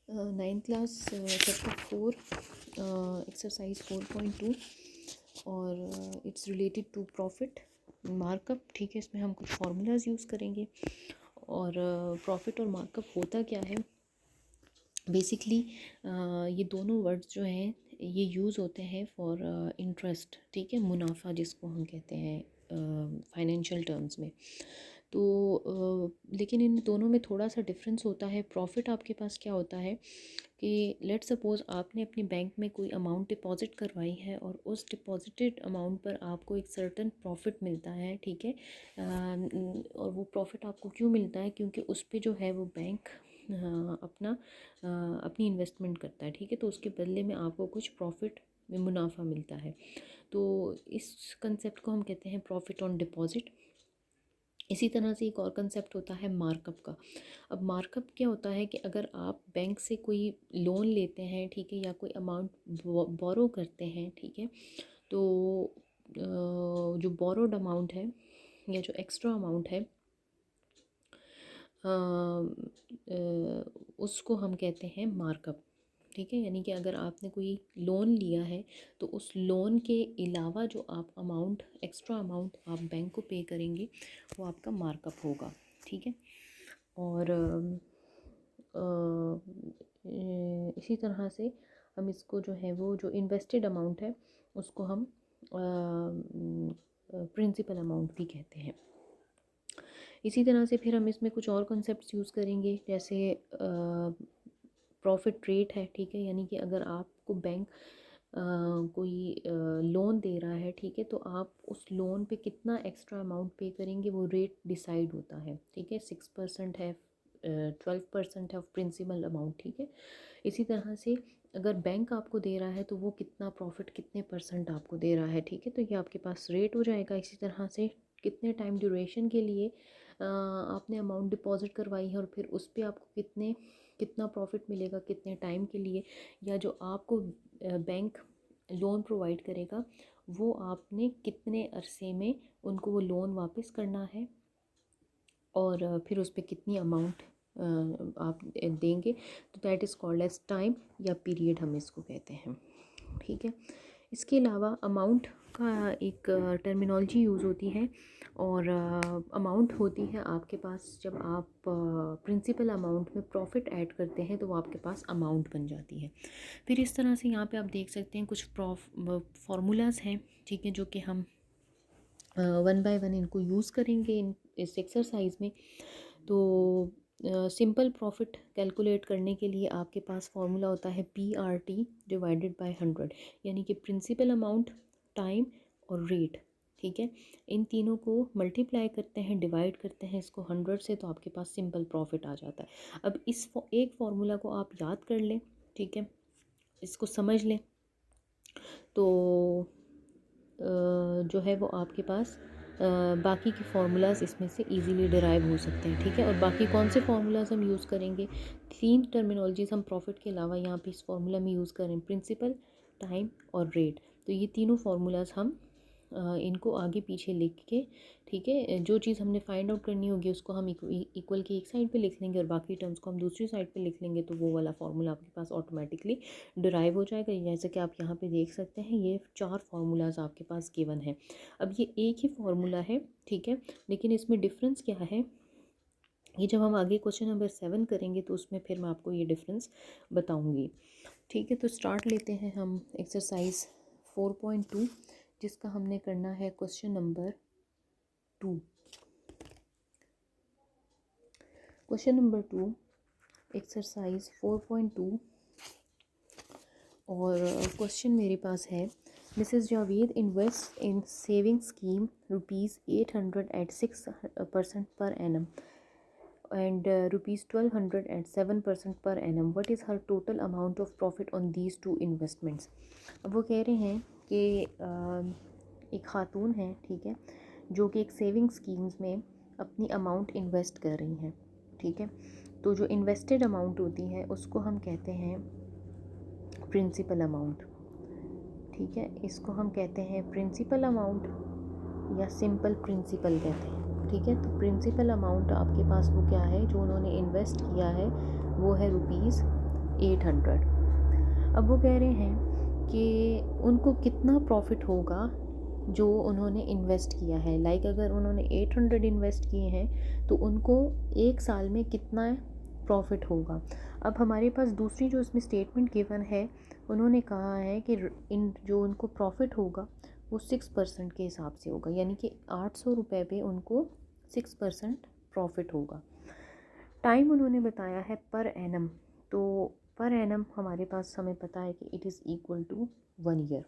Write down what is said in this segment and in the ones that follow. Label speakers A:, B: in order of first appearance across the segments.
A: Ninth class chapter 4 exercise 4.2 और it's related to profit markup. ठीक है, इसमें हम कुछ फार्मूलाज यूज़ करेंगे। और प्रॉफिट और मार्कअप होता क्या है बेसिकली, ये दोनों वर्ड्स जो हैं ये यूज़ होते हैं फॉर इंटरेस्ट। ठीक है, मुनाफा जिसको हम कहते हैं फाइनेंशियल टर्म्स में। तो लेकिन इन दोनों में थोड़ा सा डिफरेंस होता है। प्रॉफिट आपके पास क्या होता है कि लेट सपोज़ आपने अपने बैंक में कोई अमाउंट डिपॉजिट करवाई है और उस डिपॉजिटेड अमाउंट पर आपको एक सर्टेन प्रॉफिट मिलता है। ठीक है, और वो प्रॉफिट आपको क्यों मिलता है? क्योंकि उस पे जो है वो बैंक अपनी इन्वेस्टमेंट करता है। ठीक है, तो उसके बदले में आपको कुछ प्रॉफिट में मुनाफा मिलता है। तो इस कंसेप्ट को हम कहते हैं प्रॉफिट ऑन डिपॉजिट। इसी तरह से एक और कंसेप्ट होता है मार्कअप का। अब मार्कअप क्या होता है कि अगर आप बैंक से कोई लोन लेते हैं, ठीक है, या कोई अमाउंट बोरो करते हैं, ठीक है, तो जो बोरोड अमाउंट है या जो एक्स्ट्रा अमाउंट है उसको हम कहते हैं मार्कअप। ठीक है, यानी कि अगर आपने कोई लोन लिया है तो उस लोन के अलावा जो आप अमाउंट एक्स्ट्रा अमाउंट आप बैंक को पे करेंगे वो आपका मार्कअप होगा। ठीक है, और इसी तरह से हम इसको जो है वो जो इन्वेस्टेड अमाउंट है उसको हम प्रिंसिपल अमाउंट भी कहते हैं। इसी तरह से फिर हम इसमें कुछ और कॉन्सेप्ट्स यूज़ करेंगे, जैसे प्रॉफिट रेट है। ठीक है, यानी कि अगर आपको बैंक कोई लोन दे रहा है, ठीक है, तो आप उस लोन पे कितना एक्स्ट्रा अमाउंट पे करेंगे वो रेट डिसाइड होता है। ठीक है, 6% है, 12% है प्रिंसिपल अमाउंट। ठीक है, इसी तरह से अगर बैंक आपको दे रहा है तो वो कितना प्रॉफिट कितने परसेंट आपको दे रहा है। ठीक है, तो ये आपके पास रेट हो जाएगा। इसी तरह से कितने टाइम ड्यूरेशन के लिए आपने अमाउंट डिपॉजिट करवाई है और फिर उस पर आपको कितना प्रॉफिट मिलेगा कितने टाइम के लिए, या जो आपको बैंक लोन प्रोवाइड करेगा वो आपने कितने अरसे में उनको वो लोन वापस करना है और फिर उस पर कितनी अमाउंट आप देंगे। तो that is called as time या पीरियड हम इसको कहते हैं। ठीक है, इसके अलावा अमाउंट का एक टर्मिनोलॉजी यूज़ होती है और अमाउंट होती है आपके पास जब आप प्रिंसिपल अमाउंट में प्रॉफिट ऐड करते हैं तो वो आपके पास अमाउंट बन जाती है। फिर इस तरह से यहाँ पे आप देख सकते हैं कुछ फार्मूलाज हैं। ठीक है, जो कि हम वन बाय वन इनको यूज़ करेंगे इस एक्सरसाइज में। तो सिंपल प्रॉफिट कैलकुलेट करने के लिए आपके पास फार्मूला होता है PRT डिवाइडेड बाय 100, यानी कि प्रिंसिपल अमाउंट, टाइम और रेट। ठीक है, इन तीनों को मल्टीप्लाई करते हैं, डिवाइड करते हैं इसको 100 से, तो आपके पास सिंपल प्रॉफिट आ जाता है। अब इस एक फार्मूला को आप याद कर लें, ठीक है, इसको समझ लें, तो जो है वो आपके पास बाकी के फार्मूलाज इसमें से इजीली डिराइव हो सकते हैं। ठीक है, और बाकी कौन से फार्मूलाज हम यूज़ करेंगे? 3 टर्मिनोलॉजीज हम प्रॉफिट के अलावा यहाँ पे इस फार्मूला में यूज़ करें, प्रिंसिपल, टाइम और रेट। तो ये तीनों फार्मूलाज हम इनको आगे पीछे लिख के, ठीक है, जो चीज़ हमने फाइंड आउट करनी होगी उसको हम इक्वल की एक साइड पे लिख लेंगे और बाकी टर्म्स को हम दूसरी साइड पे लिख लेंगे, तो वो वाला फार्मूला आपके पास ऑटोमेटिकली डिराइव हो जाएगा। जैसे कि आप यहाँ पे देख सकते हैं ये 4 फार्मूलाज आपके पास गिवन है। अब ये एक ही फार्मूला है, ठीक है, लेकिन इसमें डिफरेंस क्या है ये जब हम आगे क्वेश्चन नंबर 7 करेंगे तो उसमें फिर मैं आपको ये डिफरेंस बताऊंगी। ठीक है, तो स्टार्ट लेते हैं हम एक्सरसाइज 4.2 जिसका हमने करना है question number 2। Question number 2 exercise 4.2 और क्वेश्चन मेरे पास है, Mrs Javed invest in saving scheme ₹800 at 6% per annum and ₹1200 at 7% per annum. What is her total amount of profit on these two investments? अब वो कह रहे हैं कि एक खातून है, ठीक है, जो कि एक सेविंग स्कीम्स में अपनी अमाउंट इन्वेस्ट कर रही हैं। ठीक है, तो जो इन्वेस्टेड अमाउंट होती है उसको हम कहते हैं प्रिंसिपल अमाउंट। ठीक है, इसको हम कहते हैं प्रिंसिपल अमाउंट या सिंपल प्रिंसिपल कहते हैं। ठीक है, तो प्रिंसिपल अमाउंट आपके पास वो क्या है जो उन्होंने इन्वेस्ट किया है, वो है 800। अब वो कह रहे हैं कि उनको कितना प्रॉफिट होगा जो उन्होंने इन्वेस्ट किया है। लाइक अगर उन्होंने 800 इन्वेस्ट किए हैं तो उनको एक साल में कितना प्रॉफिट होगा। अब हमारे पास दूसरी जो इसमें स्टेटमेंट गिवन है, उन्होंने कहा है कि इन जो उनको प्रॉफिट होगा वो 6% के हिसाब से होगा, यानी कि 800 रुपये पे उनको 6% प्रॉफिट होगा। टाइम उन्होंने बताया है पर एनम, तो पर एनम हमारे पास हमें पता है कि it is equal to 1 year.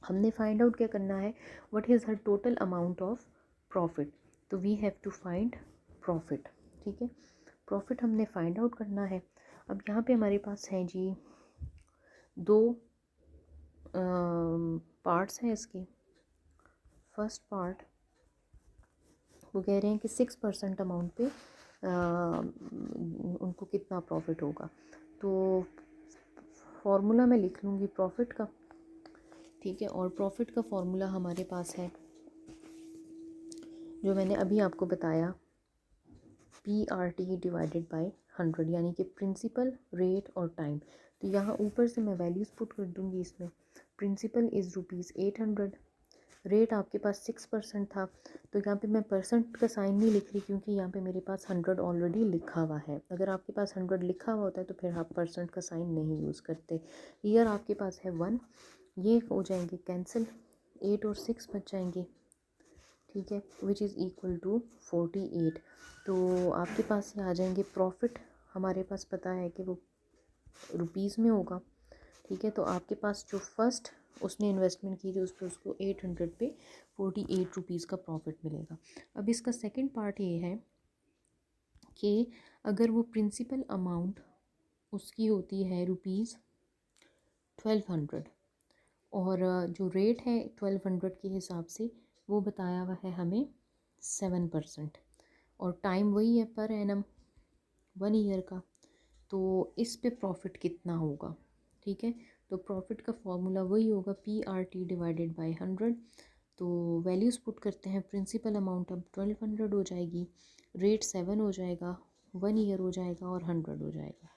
A: हमने फाइंड आउट क्या करना है, what is her total amount of profit. तो we have to find profit. ठीक है, प्रॉफिट हमने फाइंड आउट करना है। अब यहाँ पे हमारे पास हैं जी दो पार्ट्स हैं इसके। फर्स्ट पार्ट वो कह रहे हैं कि 6% अमाउंट पे उनको कितना प्रॉफिट होगा। तो फॉर्मूला मैं लिख लूँगी प्रॉफिट का। ठीक है, और प्रॉफिट का फॉर्मूला हमारे पास है जो मैंने अभी आपको बताया, PRT डिवाइडेड बाय 100, यानी कि प्रिंसिपल, रेट और टाइम। तो यहाँ ऊपर से मैं वैल्यूज़ पुट कर दूँगी इसमें। प्रिंसिपल इज़ ₹800, रेट आपके पास 6% था, तो यहाँ पे मैं परसेंट का साइन नहीं लिख रही क्योंकि यहाँ पे मेरे पास 100 ऑलरेडी लिखा हुआ है। अगर आपके पास 100 लिखा हुआ होता है तो फिर आप परसेंट का साइन नहीं यूज़ करते। ईयर आपके पास है 1, ये हो जाएंगे कैंसिल, 8 और 6 बच जाएंगे। ठीक है, विच इज़ इक्वल टू 48। तो आपके पास ये आ जाएंगे प्रॉफिट। हमारे पास पता है कि वो रुपीज़ में होगा। ठीक है, तो आपके पास जो फर्स्ट उसने इन्वेस्टमेंट की थी उस पर उसको 800 पे 48 रुपीज़ का प्रॉफिट मिलेगा। अब इसका सेकंड पार्ट ये है कि अगर वो प्रिंसिपल अमाउंट उसकी होती है ₹1200 और जो रेट है 1200 के हिसाब से वो बताया हुआ है हमें 7%, और टाइम वही है पर एनम 1 ईयर का। तो इस पे प्रॉफिट कितना होगा। ठीक है, तो प्रॉफिट का फॉर्मूला वही होगा PRT डिवाइडेड बाय 100। तो वैल्यूज़ पुट करते हैं। प्रिंसिपल अमाउंट अब 1200 हो जाएगी, रेट 7 हो जाएगा, 1 ईयर हो जाएगा और 100 हो जाएगा।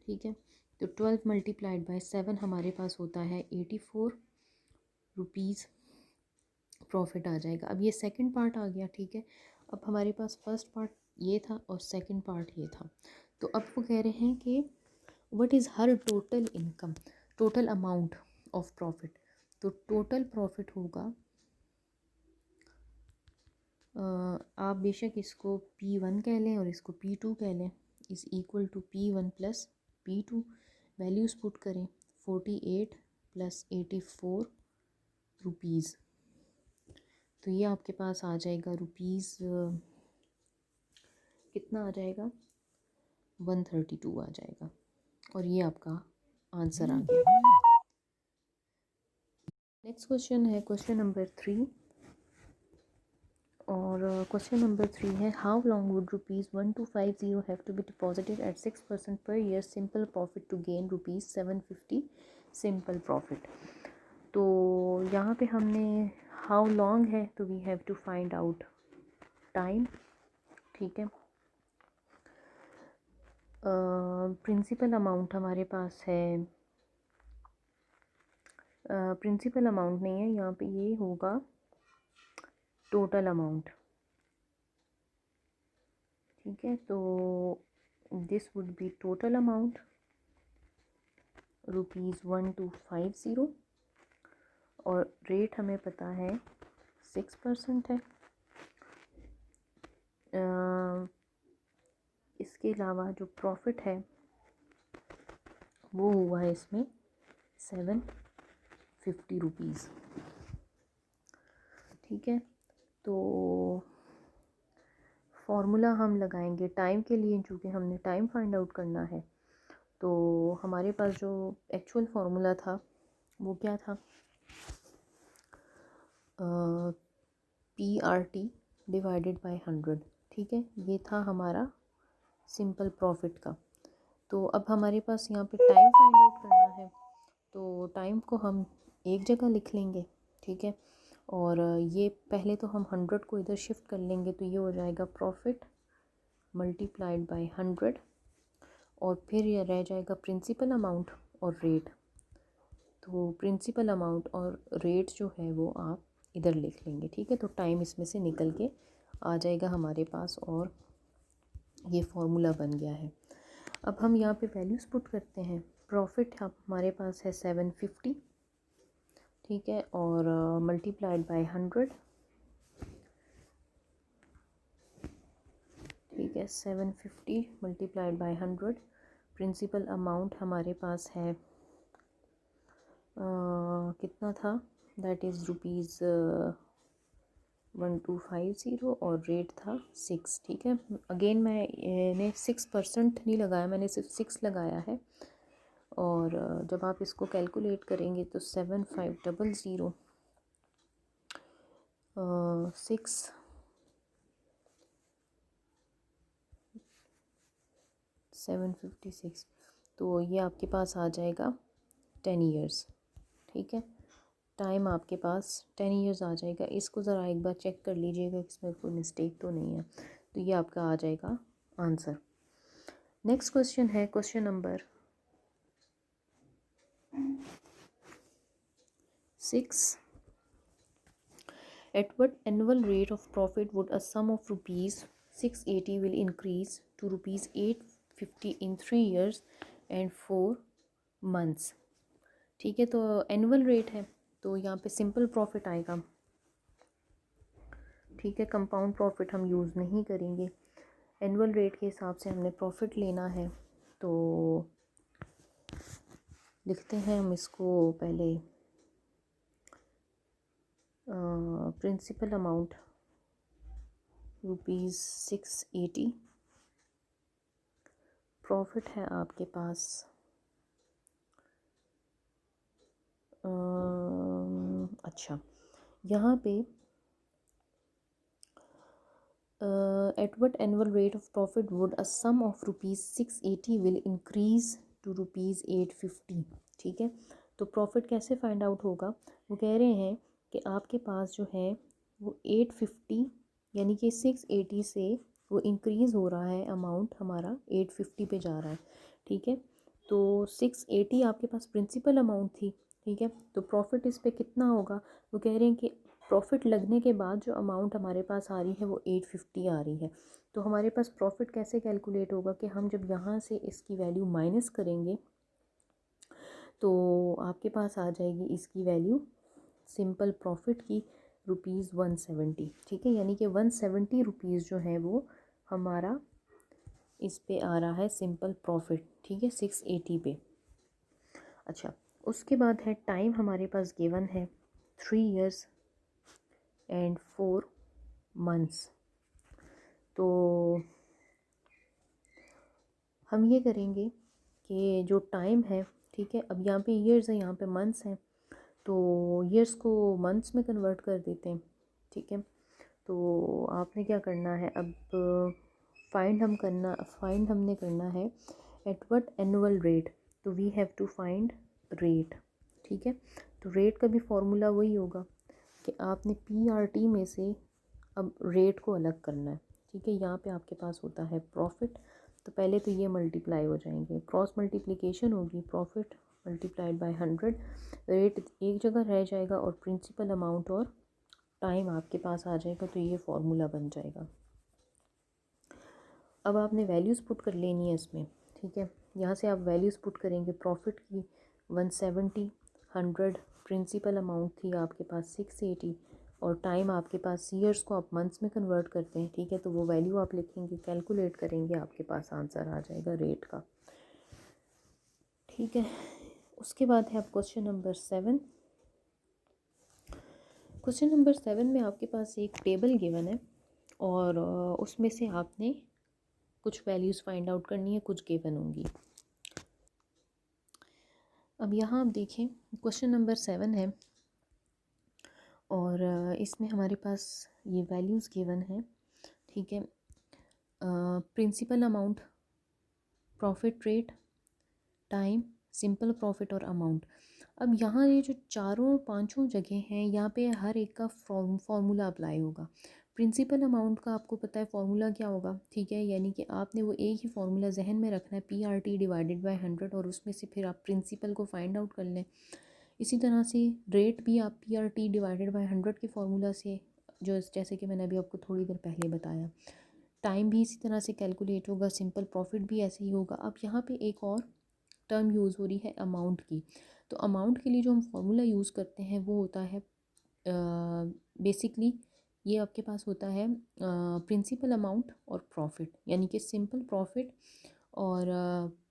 A: ठीक है, तो 12 मल्टीप्लाइड बाय 7 हमारे पास होता है 84 रुपीज़ प्रॉफिट आ जाएगा। अब ये सेकंड पार्ट आ गया। ठीक है, अब हमारे पास फर्स्ट पार्ट ये था और सेकंड पार्ट ये था। तो अब वो कह रहे हैं कि what is her total income, total amount of profit. तो टोटल प्रॉफिट होगा, आप बेशक इसको P1 कह लें और इसको P2 कह लें, is equal to P1 plus P2। Values put करें, 48 प्लस 84 रुपीज़। तो ये आपके पास आ जाएगा रुपीज़ कितना आ जाएगा, 132 आ जाएगा। और ये आपका आंसर आ गया। नेक्स्ट क्वेश्चन है क्वेश्चन नंबर 3, और क्वेश्चन नंबर 3 है how long would ₹1250 have to be deposited at 6% per year simple profit to gain ₹750 simple profit. तो यहाँ पे हमने हाउ लॉन्ग है तो we have to find out time. ठीक है, प्रिंसिपल अमाउंट हमारे पास है, प्रिंसिपल अमाउंट नहीं है यहाँ पे, ये होगा टोटल अमाउंट। ठीक है, तो this would be total amount ₹1250, और रेट हमें पता है 6% है। इसके अलावा जो प्रॉफिट है वो हुआ है इसमें 750 रुपीज़। ठीक है, तो फॉर्मूला हम लगाएंगे टाइम के लिए, चूँकि हमने टाइम फाइंड आउट करना है। तो हमारे पास जो एक्चुअल फार्मूला था वो क्या था, PRT डिवाइडेड बाय 100। ठीक है, ये था हमारा सिंपल प्रॉफिट का। तो अब हमारे पास यहाँ पे टाइम फाइंड आउट करना है, तो टाइम को हम एक जगह लिख लेंगे। ठीक है, और ये पहले तो हम 100 को इधर शिफ्ट कर लेंगे, तो ये हो जाएगा प्रॉफिट मल्टीप्लाइड बाय 100, और फिर ये रह जाएगा प्रिंसिपल अमाउंट और रेट। तो प्रिंसिपल अमाउंट और रेट जो है वो आप इधर लिख लेंगे, ठीक है। तो टाइम इसमें से निकल के आ जाएगा हमारे पास और ये फार्मूला बन गया है। अब हम यहाँ पे वैल्यूज़ पुट करते हैं। प्रॉफिट हमारे पास है 750, ठीक है, और मल्टीप्लाइड बाय 100, ठीक है, 750 मल्टीप्लाइड बाय 100। प्रिंसिपल अमाउंट हमारे पास है कितना था, दैट इज़ रुपीज़ 1250 और रेट था 6, ठीक है। अगेन मैंने 6% नहीं लगाया, मैंने सिर्फ 6 लगाया है। और जब आप इसको कैलकुलेट करेंगे तो 7500 6 756, तो ये आपके पास आ जाएगा 10 ईयर्स, ठीक है। टाइम आपके पास 10 ईयर्स आ जाएगा। इसको ज़रा एक बार चेक कर लीजिएगा इसमें कोई मिस्टेक तो नहीं है। तो ये आपका आ जाएगा आंसर। नेक्स्ट क्वेश्चन है question number 6। At what annual rate of profit would a sum of rupees 680 will increase to rupees 850 in 3 years and 4 months? ठीक है, तो एनुअल रेट है तो यहाँ पे सिंपल प्रॉफिट आएगा, ठीक है। कंपाउंड प्रॉफिट हम यूज़ नहीं करेंगे। एनुअल रेट के हिसाब से हमने प्रॉफिट लेना है। तो लिखते हैं हम इसको पहले प्रिंसिपल अमाउंट रुपीज़ 680, प्रॉफिट है आपके पास अच्छा, यहाँ पे at what annual rate of profit would a sum of rupees 680 will increase to rupees 850, ठीक है। तो प्रॉफिट कैसे फाइंड आउट होगा, वो कह रहे हैं कि आपके पास जो है वो 850 यानी कि 680 से वो इंक्रीज़ हो रहा है, अमाउंट हमारा 850 पे जा रहा है, ठीक है। तो 680 आपके पास प्रिंसिपल अमाउंट थी, ठीक है। तो प्रॉफिट इस पे कितना होगा, वो कह रहे हैं कि प्रॉफिट लगने के बाद जो अमाउंट हमारे पास आ रही है वो 850 आ रही है। तो हमारे पास प्रॉफिट कैसे कैलकुलेट होगा कि हम जब यहाँ से इसकी वैल्यू माइनस करेंगे तो आपके पास आ जाएगी इसकी वैल्यू सिंपल प्रॉफिट की रुपीज़ 170, ठीक है। यानी कि 170 रुपीज़ जो है वो हमारा इस पे आ रहा है सिंपल प्रॉफिट, ठीक है, 680 पे। अच्छा, उसके बाद है टाइम हमारे पास गिवन है 3 इयर्स एंड 4 मंथ्स। तो हम ये करेंगे कि जो टाइम है, ठीक है, अब यहाँ पे ईयर्स है, यहाँ पे मंथ्स हैं, तो ईयर्स को मंथ्स में कन्वर्ट कर देते हैं, ठीक है। तो आपने क्या करना है, अब फाइंड हमने करना है एट व्हाट एनुअल रेट, तो we have to find rate, ठीक है। तो रेट का भी फॉर्मूला वही होगा कि आपने PRT में से अब रेट को अलग करना है, ठीक है। यहाँ पे आपके पास होता है प्रॉफिट, तो पहले तो ये मल्टीप्लाई हो जाएंगे, क्रॉस मल्टीप्लिकेशन होगी, प्रॉफिट मल्टीप्लाइड बाय 100, रेट एक जगह रह जाएगा और प्रिंसिपल अमाउंट और टाइम आपके पास आ जाएगा। तो ये फार्मूला बन जाएगा। अब आपने वैल्यूज़ पुट कर लेनी है इसमें, ठीक है। यहाँ से आप वैल्यूज़ पुट करेंगे प्रॉफिट की 170, 100, प्रिंसिपल अमाउंट थी आपके पास 680 और टाइम आपके पास ईयर्स को आप मंथ्स में कन्वर्ट करते हैं, ठीक है। तो वो वैल्यू आप लिखेंगे, कैलकुलेट करेंगे, आपके पास आंसर आ जाएगा रेट का, ठीक है। उसके बाद है आप क्वेश्चन नंबर 7। क्वेश्चन नंबर 7 में आपके पास एक टेबल गिवन है और उसमें से आपने कुछ वैल्यूज़ फाइंड आउट करनी है, कुछ गिवन होंगी। अब यहाँ आप देखें क्वेश्चन नंबर 7 है और इसमें हमारे पास ये वैल्यूज़ गिवन है, ठीक है। Principle amount, profit rate, time, simple profit और अमाउंट। अब यहाँ ये जो चारों पांचों जगह हैं यहाँ पे हर एक का फॉर्मूला अप्लाई होगा। प्रिंसिपल अमाउंट का आपको पता है फॉर्मूला क्या होगा, ठीक है, यानी कि आपने वो एक ही फार्मूला जहन में रखना है, PRT डिवाइडेड बाय 100, और उसमें से फिर आप प्रिंसिपल को फाइंड आउट कर लें। इसी तरह से रेट भी आप PRT डिवाइडेड बाय 100 के फार्मूला से, जो जैसे कि मैंने अभी आपको थोड़ी देर पहले बताया, टाइम भी इसी तरह से कैलकुलेट होगा, सिंपल प्रॉफिट भी ऐसे ही होगा। अब यहाँ पे एक और टर्म यूज़ हो रही है अमाउंट की। तो अमाउंट के लिए जो हम फार्मूला यूज़ करते हैं वो होता है बेसिकली ये आपके पास होता है प्रिंसिपल अमाउंट और प्रॉफिट, यानी कि सिंपल प्रॉफिट और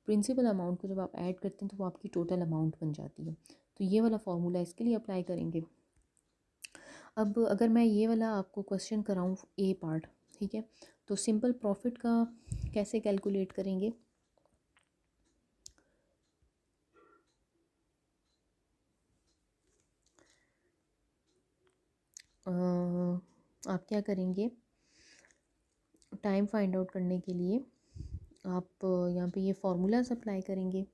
A: प्रिंसिपल अमाउंट को जब आप ऐड करते हैं तो वो आपकी टोटल अमाउंट बन जाती है। तो ये वाला फार्मूला इसके लिए अप्लाई करेंगे। अब अगर मैं ये वाला आपको क्वेश्चन कराऊँ ए पार्ट, ठीक है, तो सिंपल प्रॉफिट का कैसे कैलकुलेट करेंगे। आप क्या करेंगे, टाइम फाइंड आउट करने के लिए आप यहाँ पे ये फार्मूलाज अप्लाई करेंगे।